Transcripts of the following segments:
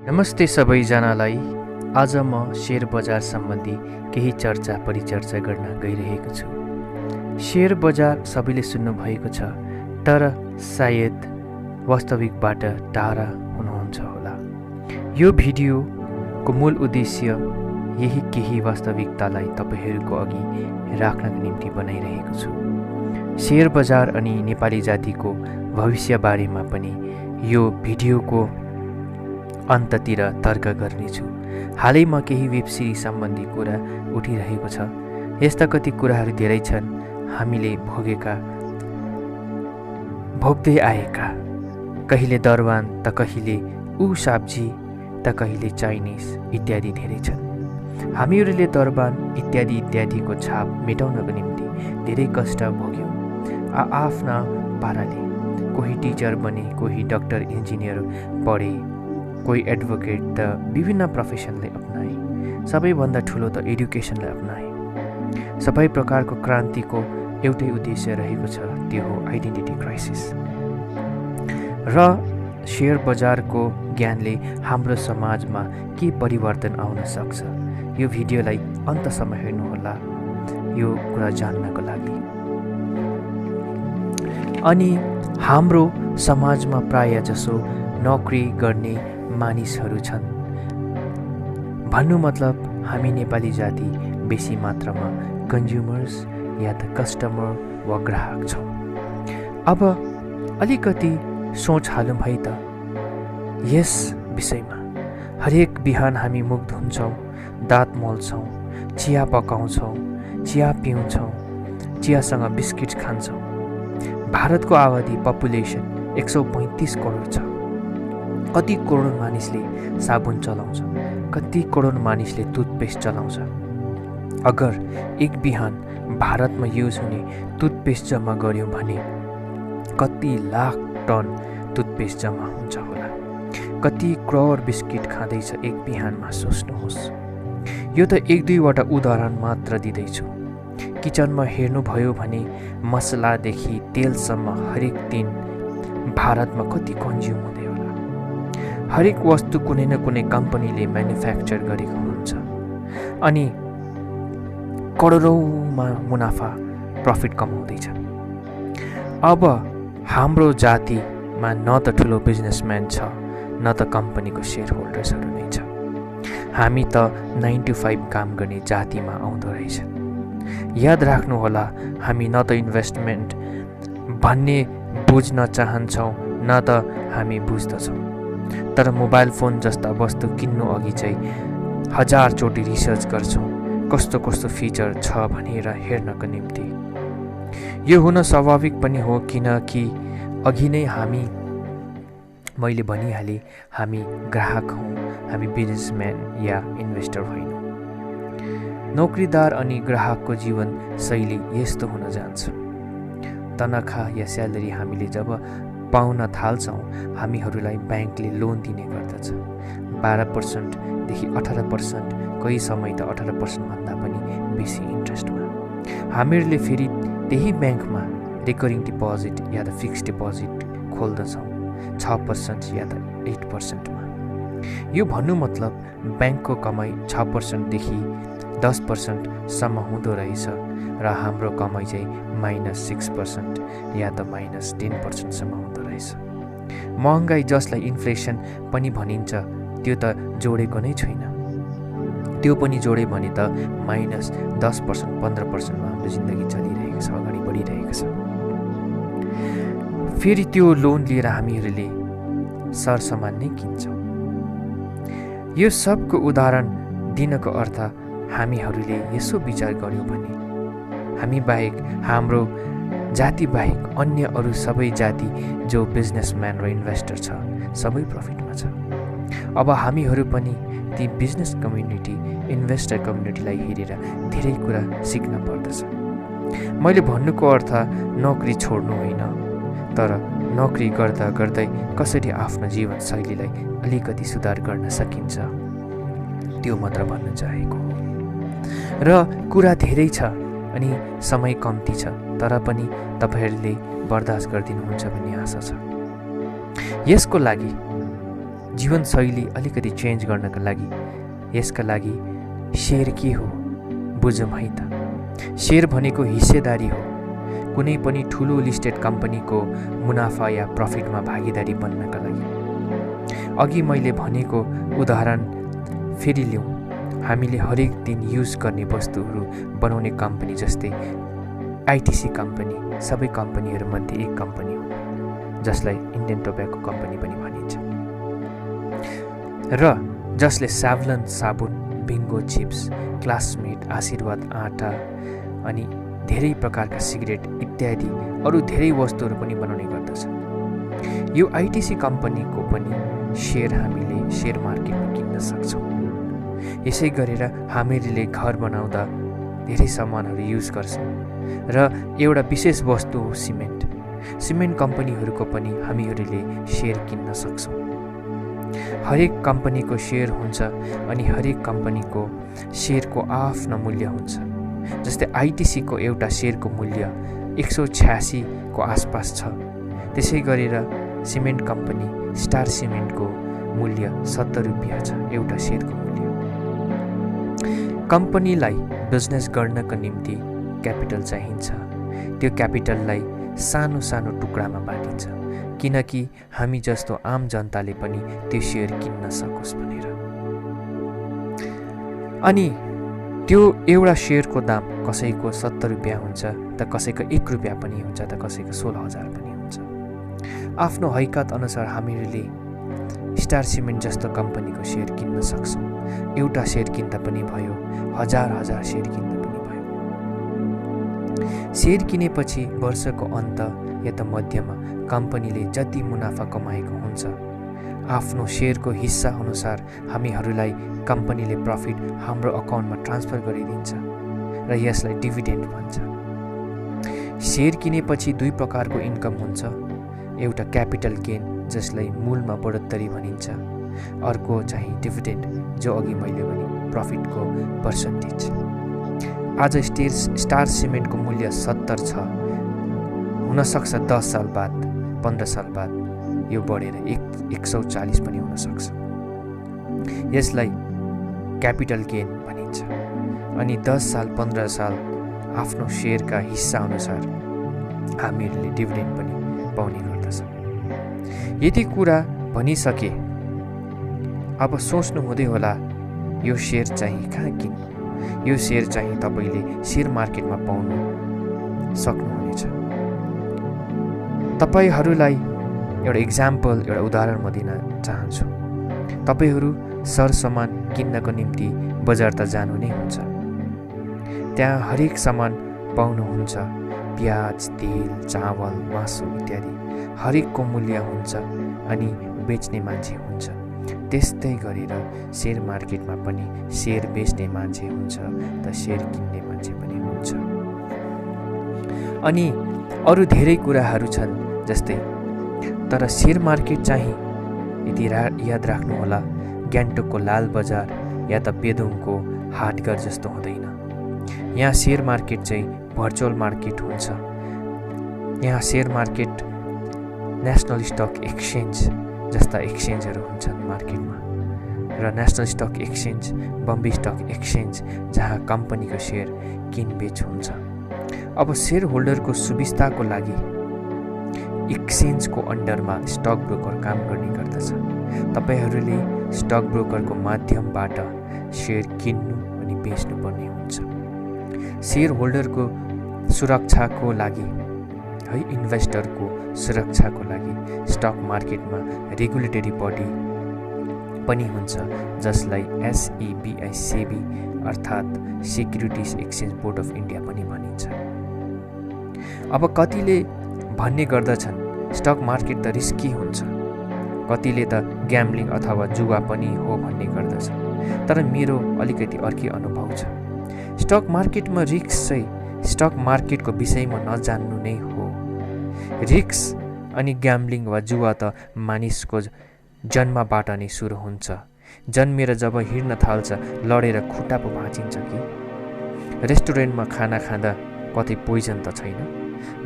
नमस्ते सबैजनालाई। आज म शेयर बजार सम्बन्धी केही चर्चा परिचर्चा गर्न गइरहेको छु। शेयर बजार सबैले सुन्नुभएको छ, तर सायद वास्तविकबाट टाढा हुनुहुन्छ होला। यो भिडियोको मूल उद्देश्य यही केही वास्तविकतालाई तपाईहरूको अघि राख्नको निम्ति बनाइरहेको छु। शेयर बजार अनि नेपाली जातिको भविष्य बारेमा पनि यो भिडियोको अन्ततिर तर्क गर्नेछु। हालैमा केही वेब सिरिज सम्बन्धी कुरा उठिरहेको छ। यस्ता कति कुराहरू धेरै छन् हामीले भोग्दै आएका। कहिले दरबान त कहिले सब्जी त कहिले चाइनिज इत्यादि धेरै छन्। हामीहरूले दरबान इत्यादिको छाप मेटाउनको निम्ति धेरै कष्ट भोग्यौँ आफ्ना पाराले। कोही टिचर बने, कोही डाक्टर इन्जिनियर पढे, कोही एडभोकेट त विभिन्न प्रोफेसनलाई अपनाए। सबैभन्दा ठुलो त एडुकेसनलाई अपनाए। सबै प्रकारको क्रान्तिको एउटै उद्देश्य रहेको छ, त्यो हो आइडेन्टिटी क्राइसिस। र शेयर बजारको ज्ञानले हाम्रो समाजमा के परिवर्तन आउन सक्छ, यो भिडियोलाई अन्तसम्म हेर्नुहोला यो कुरा जान्नको लागि। अनि हाम्रो समाजमा प्राय जसो नोकरी गर्ने मानिसहरू छन्। भन्नु मतलब हामी नेपाली जाति बेसी मात्रामा कन्ज्युमर्स या त कस्टमर वा ग्राहक छौँ। अब अलिकति सोच हालौँ है त यस विषयमा। हरेक बिहान हामी मुख धुन्छौँ, दाँत मोल्छौँ, चिया पकाउँछौँ, चिया पिउँछौँ, चियासँग बिस्किट खान्छौँ। भारतको आबादी पपुलेसन 135 करोड छ। कति करोड मानिसले साबुन चलाउँछ, कति करोड मानिसले टुथपेस्ट चलाउँछ। अगर एक बिहान भारतमा युज हुने टुथपेस्ट जम्मा गर्यौँ भने कति लाख टन टुथपेस्ट जम्मा हुन्छ होला। कति करोड बिस्किट खाँदैछ एक बिहानमा, सोच्नुहोस्। यो त 1-2वटा उदाहरण मात्र दिँदैछु। किचनमा हेर्नुभयो भने मसलादेखि तेलसम्म हरेक दिन भारतमा कति कन्ज्युम हुँदै होला। हरेक वस्तु कुनै न कुनै कम्पनीले म्यानुफ्याक्चर गरेको हुन्छ अनि करोडौँमा मुनाफा प्रफिट कमाउँदैछ। अब हाम्रो जातिमा न त ठुलो बिजनेसम्यान छ, न त कम्पनीको सेयर होल्डर्सहरू नै छ। हामी त 9 to 5 काम गर्ने जातिमा आउँदो रहेछ। याद राख्नुहोला, हामी न त इन्भेस्टमेन्ट भन्ने बुझ्न चाहन्छौँ, न त हामी बुझ्दछौँ। तर मोबाइल फोन जस्ता वस्तु किन्नु अघि चाहिँ 1000 चोटि रिसर्च गर्छौँ कस्तो कस्तो फिचर छ भनेर हेर्नको निम्ति। यो हुन स्वाभाविक पनि हो, किनकि अघि नै मैले भनिहालेँ, हामी ग्राहक हौँ, हामी बिजनेसम्यान या इन्भेस्टर होइनौँ। नोकरीदार अनि ग्राहकको जीवन शैली यस्तो हुन जान्छ। तनखा या स्यालेरी हामीले जब पाउन थाल्छौँ, हामीहरूलाई ब्याङ्कले लोन दिने गर्दछ। 12% देखि 18%, कोही समय त 18% भन्दा पनि बेसी इन्ट्रेस्टमा। हामीहरूले फेरि त्यही ब्याङ्कमा रिकरिङ डिपोजिट या त फिक्स्ड डिपोजिट खोल्दछौँ 6% या त 8%मा। यो भन्नु मतलब ब्याङ्कको कमाइ 6%देखि 10% सम्म हुँदो रहेछ र हाम्रो कमाइ चाहिँ -6% या त -10% सम्म हुँदो रहेछ। महँगाई, जसलाई इन्फ्लेसन पनि भनिन्छ, त्यो त जोडेको नै छैन। त्यो पनि जोडे भने त -10% 15%मा हाम्रो जिन्दगी चलिरहेको छ, अगाडि बढिरहेको छ। फेरि त्यो लोन लिएर हामीहरूले सरसामान नै किन्छौँ। यो सबको उदाहरण दिनको अर्थ हामीहरूले यसो विचार गर्यौँ भने हामी बाहेक, हाम्रो जाति बाहेक अन्य अरू सबै जाति जो बिजनेसम्यान र इन्भेस्टर छ, सबै प्रफिटमा छ। अब हामीहरू पनि ती बिजनेस कम्युनिटी, इन्भेस्टर कम्युनिटीलाई हेरेर धेरै कुरा सिक्न पर्दछ। मैले भन्नुको अर्थ नोकरी छोड्नु होइन, तर नोकरी गर्दा गर्दै कसरी आफ्नो जीवनशैलीलाई अलिकति सुधार गर्न सकिन्छ, त्यो मात्र भन्न चाहेको हो। र कुरा धेरै छ अनि समय कम्ती छ, तर पनि तपाईँहरूले बर्दाश्त गरिदिनुहुन्छ भन्ने आशा छ। यसको लागि जीवनशैली अलिकति चेन्ज गर्नका लागि यसका लागि सेयर के हो बुझौँ है त। सेयर भनेको हिस्सेदारी हो। कुनै पनि ठुलो लिस्टेड कम्पनीको मुनाफा या प्रफिटमा भागीदारी बन्नका लागि। अघि मैले भनेको उदाहरण फेरि लिउँ। हामीले हरेक दिन युज गर्ने वस्तुहरू बनाउने कम्पनी जस्तै आइटिसी कम्पनी सबै कम्पनीहरूमध्ये एक कम्पनी हो, जसलाई इन्डियन टोब्याको कम्पनी पनि भनिन्छ, र जसले साभलन साबुन, बिङ्गो चिप्स, क्लासमेट, आशीर्वाद आँटा अनि धेरै प्रकारका सिगरेट इत्यादि अरू धेरै वस्तुहरू पनि बनाउने गर्दछ। यो आइटिसी कम्पनीको पनि सेयर हामीले सेयर मार्केटमा किन्न सक्छौँ। यसै गरेर हामीले घर बनाउँदा धेरै सामानहरू युज गर्छौँ र एउटा विशेष वस्तु हो सिमेन्ट कम्पनीहरूको पनि हामीहरूले सेयर किन्न सक्छौँ। हरेक कम्पनीको सेयर हुन्छ अनि हरेक कम्पनीको सेयरको आफ्नो मूल्य हुन्छ। जस्तै आइटिसीको एउटा सेयरको मूल्य 186 को आसपास छ। त्यसै गरेर सिमेन्ट कम्पनी स्टार सिमेन्टको मूल्य 70 रुपियाँ छ एउटा सेयरको मूल्य। कम्पनीलाई बिजनेस गर्नको निम्ति क्यापिटल चाहिन्छ। त्यो क्यापिटललाई सानो सानो टुक्रामा बाँडिन्छ किनकि हामी जस्तो आम जनताले पनि त्यो सेयर किन्न सकोस् भनेर। अनि त्यो एउटा सेयरको दाम कसैको 70 रुपियाँ हुन्छ त कसैको 1 रुपियाँ पनि हुन्छ त कसैको 16,000 पनि हुन्छ। आफ्नो हैकत अनुसार हामीहरूले स्टार सिमेन्ट जस्तो कम्पनीको सेयर किन्न सक्छौँ। एउटा सेयर किन्दा पनि भयो, हजार सेयर किन्दा पनि भयो। सेयर किनेपछि वर्षको अन्त या त मध्यमा कम्पनीले जति मुनाफा कमाएको हुन्छ आफ्नो सेयरको हिस्सा अनुसार हामीहरूलाई कम्पनीले प्रफिट हाम्रो अकाउन्टमा ट्रान्सफर गरिदिन्छ र यसलाई डिभिडेन्ड भन्छ। सेयर किनेपछि दुई प्रकारको इन्कम हुन्छ। एउटा क्यापिटल गेन जसलाई मूलमा बढोत्तरी भनिन्छ, अर्को चाहिँ डिभिडेन्ड जो अघि मैले भने प्रफिटको पर्सेन्टेज। आज स्टार सिमेन्टको मूल्य 70 छ, हुनसक्छ 10 साल बाद 15 साल बाद यो बढेर 140 पनि हुनसक्छ। यसलाई क्यापिटल गेन भनिन्छ। अनि 10 साल 15 साल आफ्नो सेयरका हिस्सा अनुसार हामीहरूले डिभिडेन्ड पनि पाउने गर्दछ। यति कुरा भनिसके अब सोच्नु हुँदै होला यो सेयर चाहिँ कहाँ किन्नु। यो सेयर चाहिँ तपाईँले सेयर मार्केटमा पाउनु सक्नुहुनेछ। तपाईँहरूलाई एउटा इक्जाम्पल, एउटा उदाहरण म दिन चाहन्छु। तपाईँहरू सरसामान किन्नको निम्ति बजार त जानु नै हुन्छ। त्यहाँ हरेक सामान पाउनुहुन्छ। प्याज, तेल, चावल, मासु इत्यादि हरेकको मूल्य हुन्छ अनि बेच्ने मान्छे हुन्छ। त्यस्तै गरेर सेयर मार्केटमा पनि सेयर बेच्ने मान्छे हुन्छ त सेयर किन्ने मान्छे पनि हुन्छ। अनि अरू धेरै कुराहरू छन् जस्तै, तर सेयर मार्केट चाहिँ यदि याद राख्नुहोला गान्तोकको लाल बजार या त पेदोङको हाटघर जस्तो हुँदैन। यहाँ सेयर मार्केट चाहिँ भर्चुअल मार्केट हुन्छ। यहाँ share market national stock exchange जस्ता एक्सचेन्जहरू हुन्छन् मार्केटमा, र national stock exchange, Bombay stock exchange जहाँ कम्पनीको सेयर किनबेच हुन्छ। अब सेयर होल्डरको सुविस्ताको लागि एक्सचेन्जको अन्डरमा स्टक ब्रोकर काम गर्ने गर्दछ। तपाईँहरूले स्टक ब्रोकरको माध्यमबाट सेयर किन्नु अनि बेच्नु पर्ने हुन्छ। सेयर होल्डरको सुरक्षाको लागि है, इन्भेस्टरको सुरक्षाको लागि स्टक मार्केटमा रेगुलेटरी बडी पनि हुन्छ जसलाई SEBI अर्थात् सिक्युरिटिज एक्सचेन्ज बोर्ड अफ इन्डिया पनि भनिन्छ। अब कतिले भन्ने गर्दछन् स्टक मार्केट त रिस्की हुन्छ, कतिले त ग्याम्बलिङ अथवा जुवा पनि हो भन्ने गर्दछ। तर मेरो अलिकति अर्कै अनुभव छ। स्टक मार्केटमा रिस्क चाहिँ स्टक मार्केटको विषयमा नजान्नु नै हो। रिस्क अनि ग्याम्बलिङ वा जुवा त मानिसको जन्मबाट नै सुरु हुन्छ। जन्मेर जब हिँड्न थाल्छ लडेर खुट्टा पो भाँचिन्छ कि। रेस्टुरेन्टमा खाना खाँदा कतै पोइजन त छैन।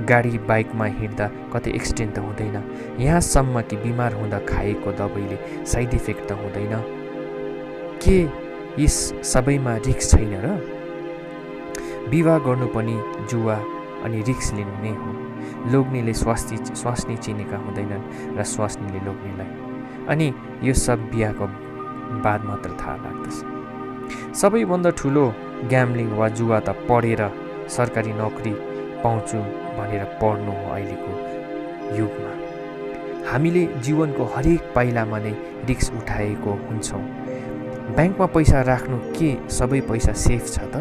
गाडी बाइकमा हिँड्दा कतै एक्सिडेन्ट त हुँदैन, यहाँसम्म कि बिमार हुँदा खाएको दबाईले साइड इफेक्ट त हुँदैन। के यस सबैमा रिस्क छैन र? विवाह गर्नु पनि जुवा अनि रिस्क लिनु नै हो। लोग्नेले स्वास्नी चिनेका हुँदैनन् र स्वास्नीले लोग्नेलाई, अनि यो सब बिहाको बाद मात्र थाहा लाग्दछ। सबैभन्दा ठुलो ग्याम्लिङ वा जुवा त पढेर सरकारी नोकरी पाउँछु भनेर पढ्नु हो। अहिलेको युगमा हामीले जीवनको हरेक पाइलामा नै रिस्क उठाएको हुन्छौँ। ब्याङ्कमा पैसा राख्नु के सबै पैसा सेफ छ त?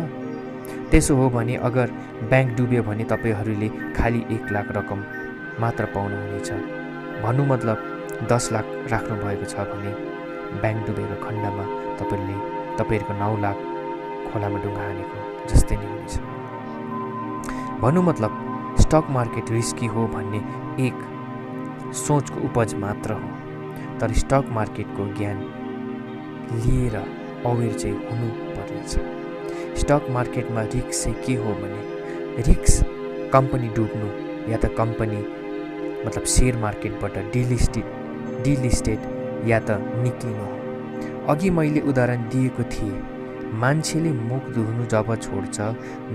त्यसो हो भने अगर ब्याङ्क डुब्यो भने तपाईँहरूले खालि 1 लाख रकम मात्र पाउनुहुनेछ। भन्नु मतलब 10 लाख राख्नु भएको छ भने ब्याङ्क डुबेको खण्डमा तपाईँहरूको 9 लाख खोलामा डुङ्गा हानेको जस्तै नै हुनेछ। भन्नु मतलब स्टक मार्केट रिस्की हो भन्ने एक सोचको उपज मात्र हो, तर स्टक मार्केटको ज्ञान लिएर अवेर चाहिँ हुनु पर्नेछ। स्टक मार्केटमा रिस्क चाहिँ के हो भने रिस्क कम्पनी डुब्नु या त कम्पनी मतलब सेयर मार्केटबाट डिलिस्टेड या त निक्लिनु हो। अघि मैले उदाहरण दिएको थिएँ, मान्छेले मुख धुनु जब छोड्छ,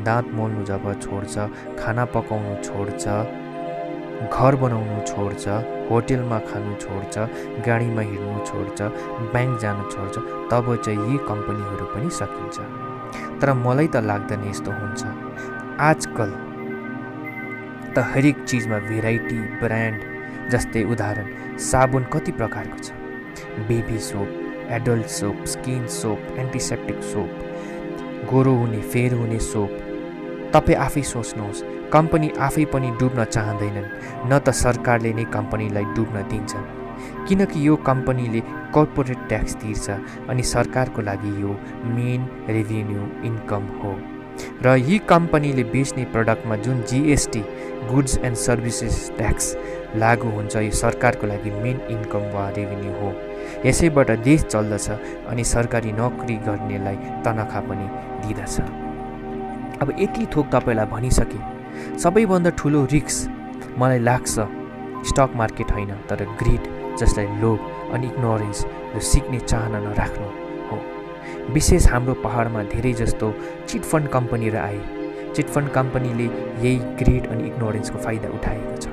दाँत मोल्नु जब छोड्छ, खाना पकाउनु छोड्छ, घर बनाउनु छोड्छ, होटेलमा खानु छोड्छ, गाडीमा हिँड्नु छोड्छ, ब्याङ्क जानु छोड्छ, तब चाहिँ यी कम्पनीहरू पनि सकिन्छ। तर मलाई त लाग्दैन यस्तो हुन्छ। आजकल त हरेक चिजमा भेराइटी, ब्रान्ड, जस्तै उदाहरण साबुन कति प्रकारको छ, baby soap, adult soap, skin soap, antiseptic soap, गोरो हुने फेर हुने सोप। तपाईँ आफै सोच्नुहोस्, कम्पनी आफै पनि डुब्न चाहँदैनन्, न त सरकारले नै कम्पनीलाई डुब्न दिन्छन्, किनकि यो कम्पनीले कर्पोरेट ट्याक्स तिर्छ अनि सरकारको लागि यो मेन रेभिन्यू इन्कम हो। र यी कम्पनीले बेच्ने प्रडक्टमा जुन GST goods and services tax लागू हुन्छ, यो सरकारको लागि मेन इन्कम वा रेभिन्यू हो। यसैबाट देश चल्दछ अनि सरकारी नोकरी गर्नेलाई तनखा पनि दिँदछ। अब यति थोक तपाईँलाई भनिसके। सबैभन्दा ठुलो रिस्क मलाई लाग्छ स्टक मार्केट होइन, तर ग्रिड, जसलाई लोभ अनि इग्नोरेन्स, जो सिक्ने चाहना नराख्नु हो। विशेष हाम्रो पहाडमा धेरै जस्तो चिटफन्ड कम्पनीहरू आए। चिटफन्ड कम्पनीले यही ग्रिड अनि इग्नोरेन्सको फाइदा उठाएको छ।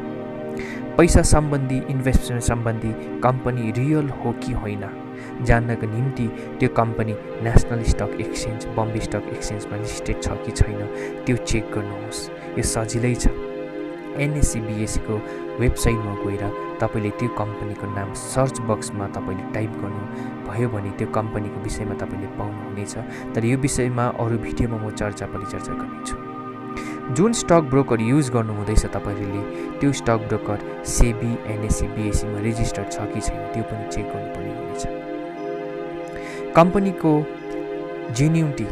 पैसा सम्बन्धी, इन्भेस्टमेन्ट सम्बन्धी कम्पनी रियल हो कि होइन जान्नको निम्ति त्यो company national stock exchange, Bombay stock एक्सचेन्जमा लिस्टेड छ कि छैन त्यो चेक गर्नुहोस्। यो सजिलै छ। एनएससी बीएससीको वेबसाइटमा गएर तपाईँले त्यो कम्पनीको नाम सर्च बक्समा तपाईँले टाइप गर्नु भयो भने त्यो कम्पनीको विषयमा तपाईँले पाउनुहुनेछ। तर यो विषयमा अरू भिडियोमा म परिचर्चा गर्नेछु। जुन स्टक ब्रोकर युज गर्नुहुँदैछ तपाईँहरूले, त्यो स्टक ब्रोकर सेबी, एनएससी बीएससीमा रेजिस्टर्ड छ कि छैन त्यो पनि चेक गर्नुपर्ने हुनेछ। कम्पनीको जेन्युनिटी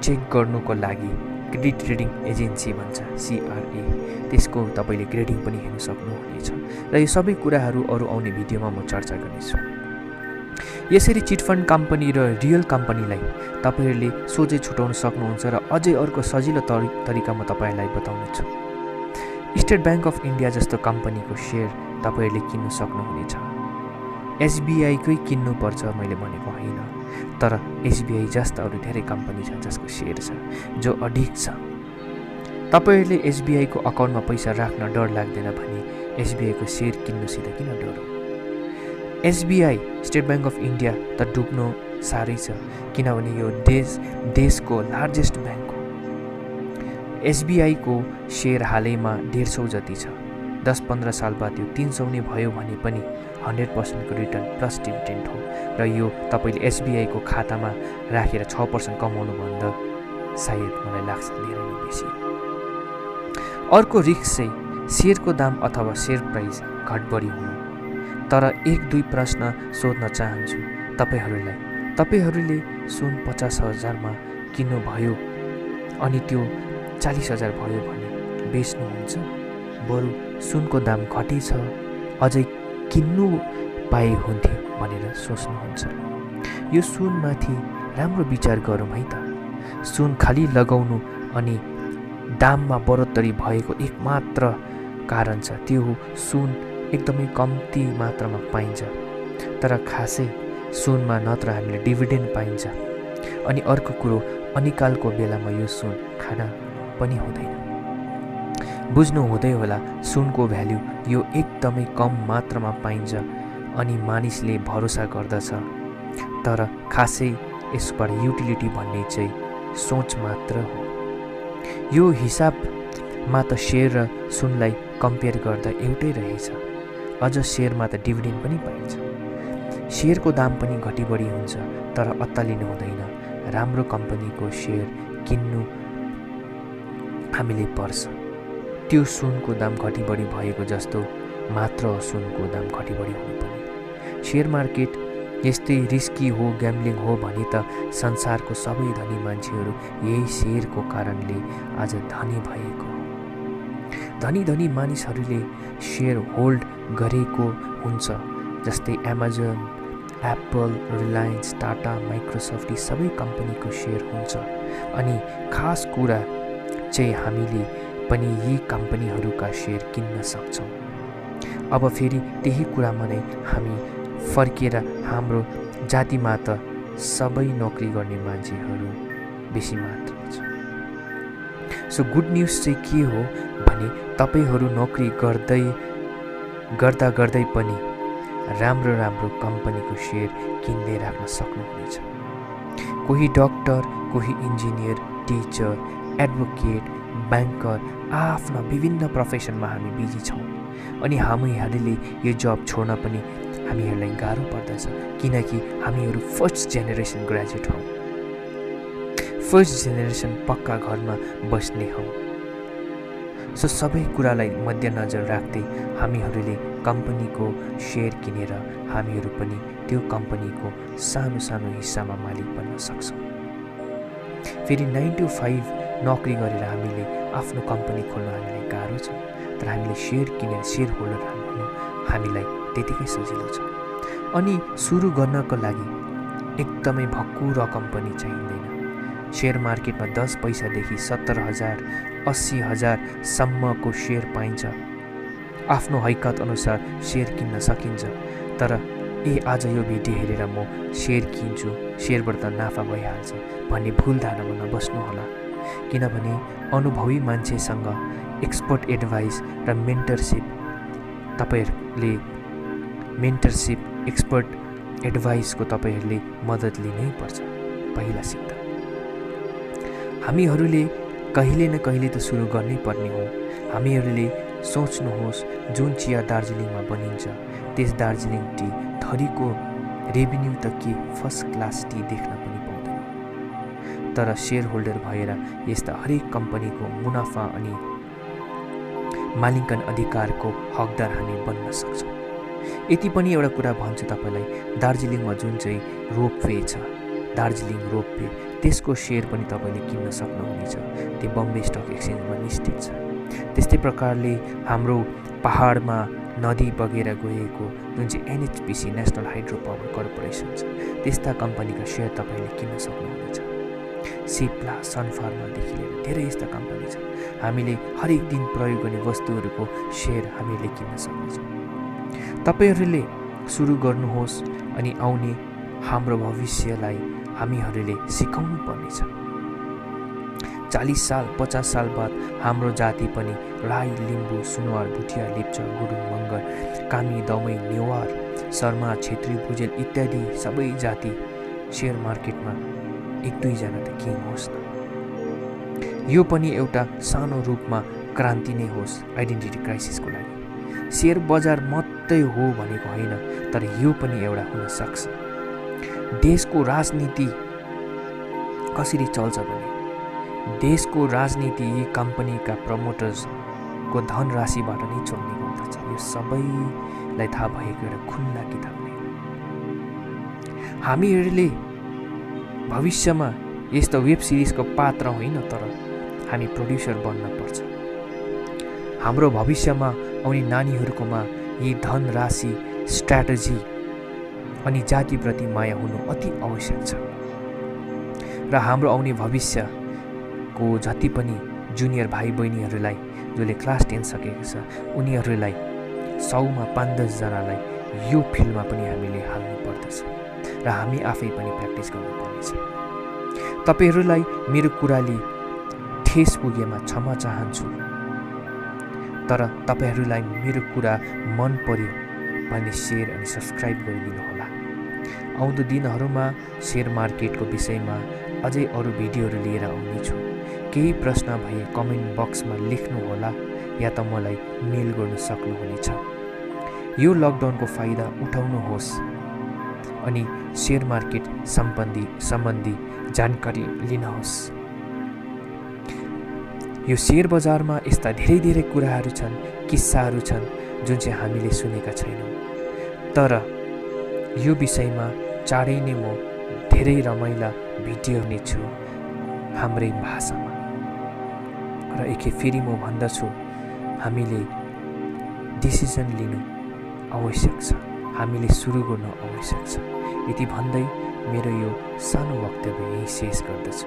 चेक गर्नुको लागि क्रेडिट रेटिङ एजेन्सी भन्छ CRA, त्यसको तपाईँले ग्रेडिङ पनि हेर्न सक्नुहुनेछ। र यो सबै कुराहरू अरू आउने भिडियोमा म चर्चा गर्नेछु। यसरी चिटफन्ड कम्पनी र रियल कम्पनीलाई तपाईँहरूले सोझै छुटाउन सक्नुहुन्छ। र अझै अर्को सजिलो तरिका म तपाईँलाई बताउनेछु। स्टेट ब्याङ्क अफ इन्डिया जस्तो कम्पनीको सेयर तपाईँहरूले किन्न सक्नुहुनेछ। SBIकै किन्नुपर्छ मैले भनेको होइन, तर SBI जस्ता अरू धेरै कम्पनी छ जसको सेयर छ, जो अधिक छ। तपाईँहरूले SBIको अकाउन्टमा पैसा राख्न डर लाग्दैन भने SBIको सेयर किन्नुसित किन डर हो? SBI, state bank of India त डुब्नु साह्रै छ, किनभने यो देशको लार्जेस्ट ब्याङ्क हो। SBIको सेयर हालैमा 150 जति छ। 10-15 साल बाद यो 300 नै भयो भने पनि 100% को रिटर्न प्लस डिभिडेन्ड हो। र यो तपाईँले SBIको खातामा राखेर 6% कमाउनु भन्दा सायद मलाई लाग्छ धेरै नै बेसी। अर्को रिस्क चाहिँ सेयरको दाम अथवा सेयर प्राइस घटबढी हुनु। तर 1-2 प्रश्न सोध्न चाहन्छु तपाईँहरूलाई। तपाईँहरूले सुन 50,000मा किन्नुभयो अनि त्यो 40,000 भयो भने बेच्नुहुन्छ? बरु सुनको दाम घटेछ, अझै किन्नु पाए हुन्थ्यो भनेर सोच्नुहुन्छ? यो सुनमाथि राम्रो विचार गरौँ है त। सुन खालि लगाउनु अनि दाममा बढोत्तरी भएको एकमात्र कारण छ त्यो हो सुन एकदमै कम्ती मात्रामा पाइन्छ। तर खासै सुनमा नत्र हामीले डिभिडेन्ड पाइन्छ, अनि अर्को कुरो अनिकालको बेलामा यो सुन खान पनि हुँदैन। बुझ्नु हुँदै होला सुनको भ्याल्यु यो एकदमै कम मात्रामा पाइन्छ अनि मानिसले भरोसा गर्दछ, तर खासै यसबाट युटिलिटी भन्ने चाहिँ सोच मात्र हो। यो हिसाबमा त सेयर र सुनलाई कम्पेयर गर्दा एउटै रहेछ। अझ सेयरमा त डिभिडेन्ड पनि पाइन्छ। सेयरको दाम पनि घटी बढी हुन्छ, तर अत्तालिनु हुँदैन। राम्रो कम्पनीको सेयर किन्नु हामीले पर्छ। त्यो सुनको दाम घटी बढी भएको जस्तो मात्र हो सुनको दाम घटी बढी हुनु पनि। सेयर मार्केट यस्तै रिस्की हो, ग्याम्बलिङ हो भने त संसारको सबै धनी मान्छेहरू यही सेयरको कारणले आज धनी भएको हो। धनी धनी मानिसहरूले सेयर होल्ड गरेको हुन्छ, जस्तै Amazon, Apple, Reliance, Tata, Microsoft यी सबै कम्पनीको सेयर हुन्छ। अनि खास कुरा चाहिँ हामीले पनि यी कम्पनीहरूका सेयर किन्न सक्छौँ। अब फेरि त्यही कुरामा नै हामी फर्केर हाम्रो जातिमा त सबै नोकरी गर्ने मान्छेहरू बेसी मात्रामा छ। सो गुड न्युज चाहिँ के हो भने तपाईहरू नोकरी गर्दै पनि राम्रो राम्रो कम्पनीको सेयर किन्दै राख्न सक्नुहुनेछ। कोही डक्टर, कोही इन्जिनियर, टिचर, एडभोकेट, ब्याङ्कर, आफ्ना विभिन्न प्रोफेसनमा हामी बिजी छौँ अनि हामीहरूले यो जब छोड्न पनि हामीहरूलाई गाह्रो पर्दछ, किनकि हामीहरू फर्स्ट जेनेरेसन ग्रेजुएट हौँ, फर्स्ट जेनेरेसन पक्का घरमा बस्ने हौँ। सो सबै कुरालाई मध्यनजर राख्दै हामीहरूले कम्पनीको सेयर किनेर हामीहरू पनि त्यो कम्पनीको सानो सानो हिस्सामा मालिक बन्न सक्छौँ। फेरि 9 to 5 नोकरी गरेर हामीले आफ्नो कम्पनी खोल्न हामीलाई गाह्रो छ, तर हामीले सेयर किनेर सेयर होल्डर हुनु हामीलाई त्यतिकै सजिलो छ। अनि सुरु गर्नको लागि एकदमै भक्कु रकम पनि चाहिँदैन। सेयर मार्केटमा 10 पैसादेखि 70,000, 80,000सम्मको सेयर पाइन्छ। आफ्नो हैकत अनुसार सेयर किन्न सकिन्छ। तर आज यो भिडियो हेरेर म सेयर किन्छु, सेयरबाट त नाफा भइहाल्छ भन्ने भुल धारणामा नबस्नुहोला, किनभने अनुभवी मान्छेसँग एक्सपर्ट एडभाइस र मेन्टरसिप तपाईँहरूले एक्सपर्ट एडभाइसको तपाईँहरूले मद्दत लिनै पर्छ। पहिला सिक्दा हामीहरूले कहिले न कहिले त सुरु गर्नै पर्ने हो। हामीहरूले सोच्नुहोस् जुन चिया दार्जिलिङमा बनिन्छ त्यस दार्जिलिङ टी थरीको रेभिन्यू त के फर्स्ट क्लास टी देख्न पनि पाउँदैन। तर सेयर होल्डर भएर यस्ता हरेक कम्पनीको मुनाफा अनि मालिकान अधिकारको हकदार हामी बन्न सक्छौँ। यति पनि एउटा कुरा भन्छु तपाईँलाई, दार्जिलिङमा जुन चाहिँ रोपवे छ, दार्जिलिङ रोपवे, त्यसको सेयर पनि तपाईँले किन्न सक्नुहुनेछ। त्यो बम्बे स्टक एक्सचेन्जमा लिस्टेड छ। त्यस्तै प्रकारले हाम्रो पहाडमा नदी बगेर गएको जुन चाहिँ NHPC national hydro power corporation छ, त्यस्ता कम्पनीका सेयर तपाईँले किन्न सक्नुहुनेछ। सिप्ला, सन फार्मादेखि लिएर धेरै यस्ता कम्पनी छ। हामीले हरेक दिन प्रयोग गर्ने वस्तुहरूको सेयर हामीले किन्न सक्नेछौँ। तपाईँहरूले सुरु गर्नुहोस् अनि आउने हाम्रो भविष्यलाई हामीहरूले सिकाउनु पर्नेछ। 40 साल 50 साल बाद हाम्रो जाति पनि राई, लिम्बू, सुनवार, भुटिया, लेप्चा, गुरुङ, मगर, कामी, दमाई, नेवार, शर्मा, छेत्री, भुजेल इत्यादि सबै जाति सेयर मार्केटमा 1-2 जना त किङ होस् न। यो पनि एउटा सानो रूपमा क्रान्ति नै होस् आइडेन्टिटी क्राइसिसको लागि। सेयर बजार मात्रै हो भनेको होइन, तर यो पनि एउटा हुन सक्छ। देशको राजनीति कसरी चल्छ भने देशको राजनीति यी कम्पनीका प्रमोटर्सको धनराशिबाट नै चल्ने गर्दछ। यो सबैलाई थाहा भएको एउटा खुल्ला किताब नै हो। हामीहरूले भविष्यमा यस्तो वेब सिरिजको पात्र होइन, तर हामी प्रोड्युसर बन्न पर्छ। हाम्रो भविष्यमा आउने नानीहरूकोमा यी धनराशि, स्ट्र्याटेजी अनि जातिप्रति माया हुनु अति आवश्यक छ। र हाम्रो आउने भविष्यको जति पनि जुनियर भाइ बहिनीहरूलाई जसले क्लास 10 सकेको छ उनीहरूलाई 100मा 5-10 जनालाई यो फिल्डमा पनि हामीले हाल्नु पर्दछ र हामी आफै पनि प्र्याक्टिस गर्नुपर्नेछ। तपाईहरूलाई मेरो कुराले ठेस पुगेमा क्षमा चाहन्छु, तर तपाईहरूलाई मेरो कुरा मन पर्यो भने शेयर अनि सब्स्क्राइब गरिदिनु होला। आउँदो दिनहरूमा शेयर मार्केटको विषयमा अझै अरू भिडियोहरू लिएर आउनेछु। केही प्रश्न भए कमेन्ट बक्समा लेख्नु होला या त मलाई मेल गर्न सक्नुहुनेछ। यो लकडाउनको फाइदा उठाउनुहोस् अनि शेयर मार्केट सम्बन्धी जानकारी लिनुहोस्। यो शेयर बजारमा यस्ता धेरै कुराहरू छन्, किस्साहरू छन् जुन चाहिँ हामीले सुनेका छैनौँ, तर यो विषयमा चाँडै नै म धेरै रमाइला भिडियो हुनेछु हाम्रै भाषामा। र फेरि म भन्दछु, हामीले डिसिजन लिनु आवश्यक छ, हामीले सुरु गर्न आवश्यक छ। यति भन्दै मेरो यो सानो वक्तव्य यही शेष गर्दछु।